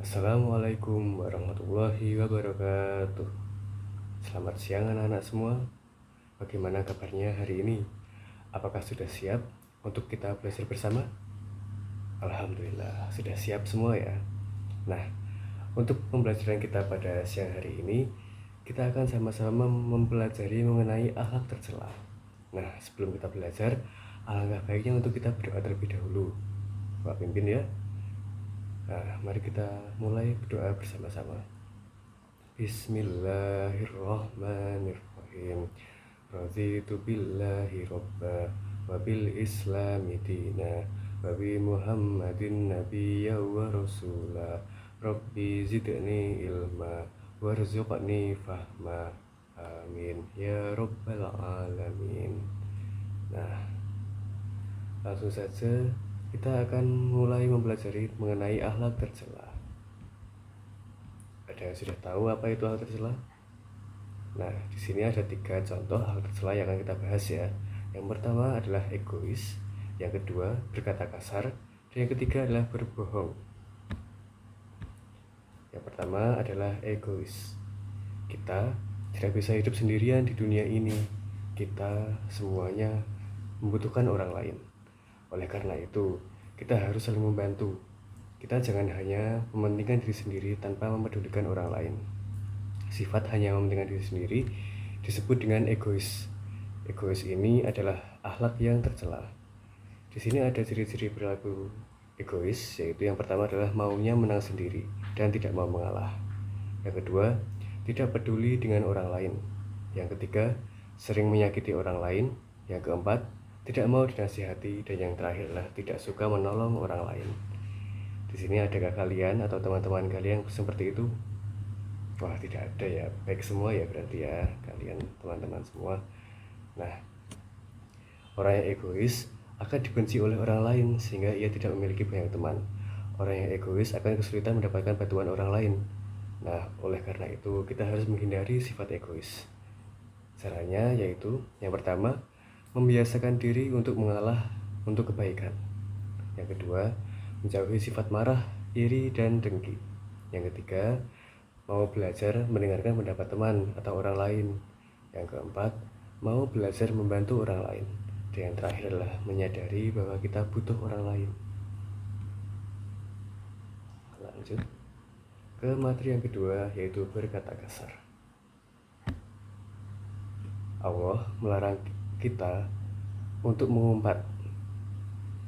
Assalamualaikum warahmatullahi wabarakatuh. Selamat siang anak-anak semua. Bagaimana kabarnya hari ini? Apakah sudah siap untuk kita belajar bersama? Alhamdulillah, sudah siap semua ya. Nah, untuk pembelajaran kita pada siang hari ini, kita akan sama-sama mempelajari mengenai akhlak tercela. Nah, sebelum kita belajar, alangkah baiknya untuk kita berdoa terlebih dahulu. Pak pimpin ya. Nah, mari kita mulai berdoa bersama-sama. Bismillahirrahmanirrahim. Raditu billahi robba wa bil islami dina wa bi muhammadin nabiyya wa rasula. Rabbi zidni ilma warzuqni fahma. Amin ya rabbal alamin. Nah, langsung saja kita akan mulai mempelajari mengenai akhlak tercela. Ada yang sudah tahu apa itu akhlak tercela? Nah, di sini ada 3 contoh akhlak tercela yang akan kita bahas ya. Yang pertama adalah egois, yang kedua berkata kasar, dan yang ketiga adalah berbohong. Yang pertama adalah egois. Kita tidak bisa hidup sendirian di dunia ini. Kita semuanya membutuhkan orang lain. Oleh karena itu, kita harus saling membantu. Kita jangan hanya mementingkan diri sendiri tanpa mempedulikan orang lain. Sifat hanya mementingkan diri sendiri disebut dengan egois. Egois ini adalah akhlak yang tercela. Di sini ada ciri-ciri perilaku egois, yaitu yang pertama adalah maunya menang sendiri dan tidak mau mengalah. Yang kedua, tidak peduli dengan orang lain. Yang ketiga, sering menyakiti orang lain. Yang keempat, tidak mau dinasihati. Dan yang terakhir adalah tidak suka menolong orang lain. Di sini adakah kalian atau teman-teman kalian seperti itu? Wah, tidak ada ya. Baik semua ya berarti ya, kalian teman-teman semua. Nah, orang yang egois akan dibenci oleh orang lain sehingga ia tidak memiliki banyak teman. Orang yang egois akan kesulitan mendapatkan bantuan orang lain. Nah, oleh karena itu kita harus menghindari sifat egois. Caranya yaitu yang pertama, membiasakan diri untuk mengalah untuk kebaikan. Yang kedua, menjauhi sifat marah, iri, dan dengki. Yang ketiga, mau belajar mendengarkan pendapat teman atau orang lain. Yang keempat, mau belajar membantu orang lain. Dan yang terakhir adalah menyadari bahwa kita butuh orang lain. Lanjut ke materi yang kedua, yaitu berkata kasar. Allah melarang kita untuk mengumpat,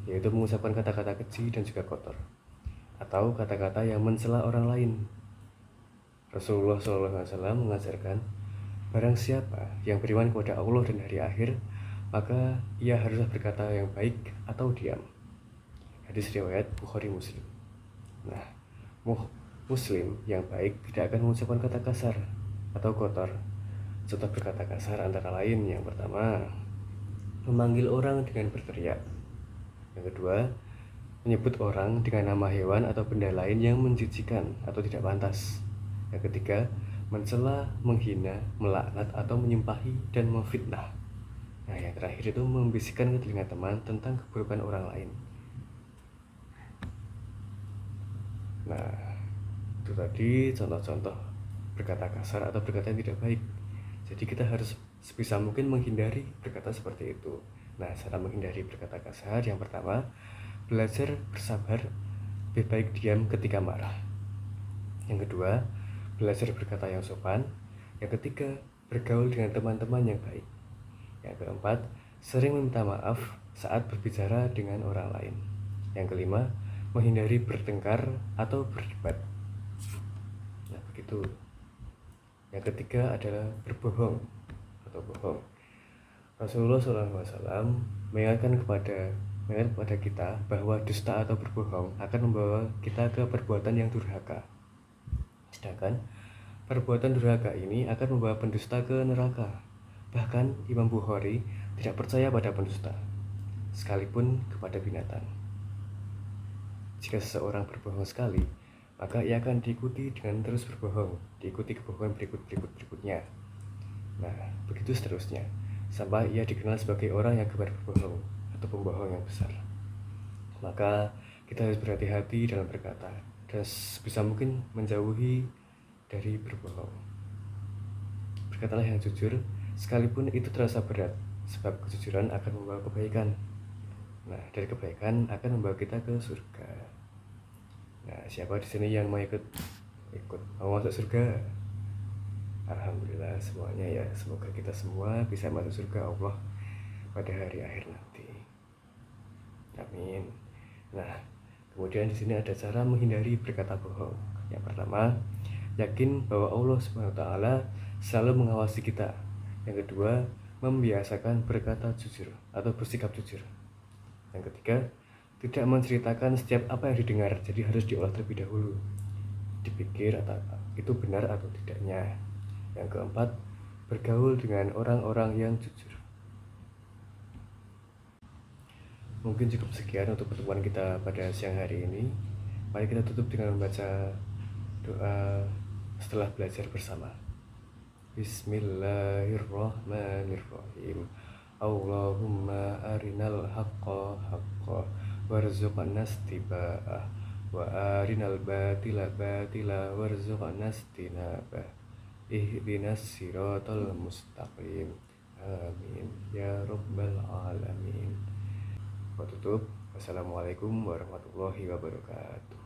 yaitu mengucapkan kata-kata keji dan juga kotor, atau kata-kata yang mencela orang lain. Rasulullah SAW mengajarkan, barang siapa yang beriman kepada Allah dan hari akhir, maka ia haruslah berkata yang baik atau diam. Hadis riwayat Bukhari Muslim. Nah, Muslim yang baik tidak akan mengucapkan kata kasar atau kotor. Contoh berkata kasar antara lain, yang pertama, memanggil orang dengan berteriak. Yang kedua, menyebut orang dengan nama hewan atau benda lain yang menjijikan atau tidak pantas. Yang ketiga, mencela, menghina, melaknat atau menyumpahi dan memfitnah. Nah, yang terakhir itu membisikkan ke telinga teman tentang keburukan orang lain. Nah, itu tadi contoh-contoh berkata kasar atau berkata yang tidak baik. Jadi kita harus sebisa mungkin menghindari berkata seperti itu. Nah, cara menghindari berkata kasar, yang pertama, belajar bersabar, lebih baik diam ketika marah. Yang kedua, belajar berkata yang sopan. Yang ketiga, bergaul dengan teman-teman yang baik. Yang keempat, sering meminta maaf saat berbicara dengan orang lain. Yang kelima, menghindari bertengkar atau berdebat. Nah, begitu. Yang ketiga adalah berbohong atau bohong. Rasulullah SAW mengingatkan kepada kita bahwa dusta atau berbohong akan membawa kita ke perbuatan yang durhaka. Sedangkan perbuatan durhaka ini akan membawa pendusta ke neraka. Bahkan Imam Bukhari tidak percaya pada pendusta, sekalipun kepada binatang. Jika seseorang berbohong sekali, maka ia akan diikuti dengan terus berbohong, diikuti kebohongan berikutnya. Nah, begitu seterusnya, sampai ia dikenal sebagai orang yang gemar berbohong atau pembohong yang besar. Maka kita harus berhati-hati dalam berkata dan sebisa mungkin menjauhi dari berbohong. Berkatalah yang jujur, sekalipun itu terasa berat, sebab kejujuran akan membawa kebaikan. Nah, dari kebaikan akan membawa kita ke surga. Nah, siapa di sini yang mau ikut mau masuk surga? Alhamdulillah semuanya ya. Semoga kita semua bisa masuk surga Allah pada hari akhir nanti. Amin. Nah, kemudian di sini ada cara menghindari berkata bohong. Yang pertama, yakin bahwa Allah SWT selalu mengawasi kita. Yang kedua, membiasakan berkata jujur atau bersikap jujur. Yang ketiga, tidak menceritakan setiap apa yang didengar, jadi harus diolah terlebih dahulu, dipikir atau itu benar atau tidaknya. Yang keempat, bergaul dengan orang-orang yang jujur. Mungkin cukup sekian untuk pertemuan kita pada siang hari ini. Mari kita tutup dengan membaca doa setelah belajar bersama. Bismillahirrahmanirrahim. Allahumma arinal haqqa haqqa warzuqna istiba'ah wa arinal batila batila warzuqna istinabah. Ihdinas siratal mustaqim. Amin ya rabbal alamin. Tutup. Wassalamualaikum warahmatullahi wabarakatuh.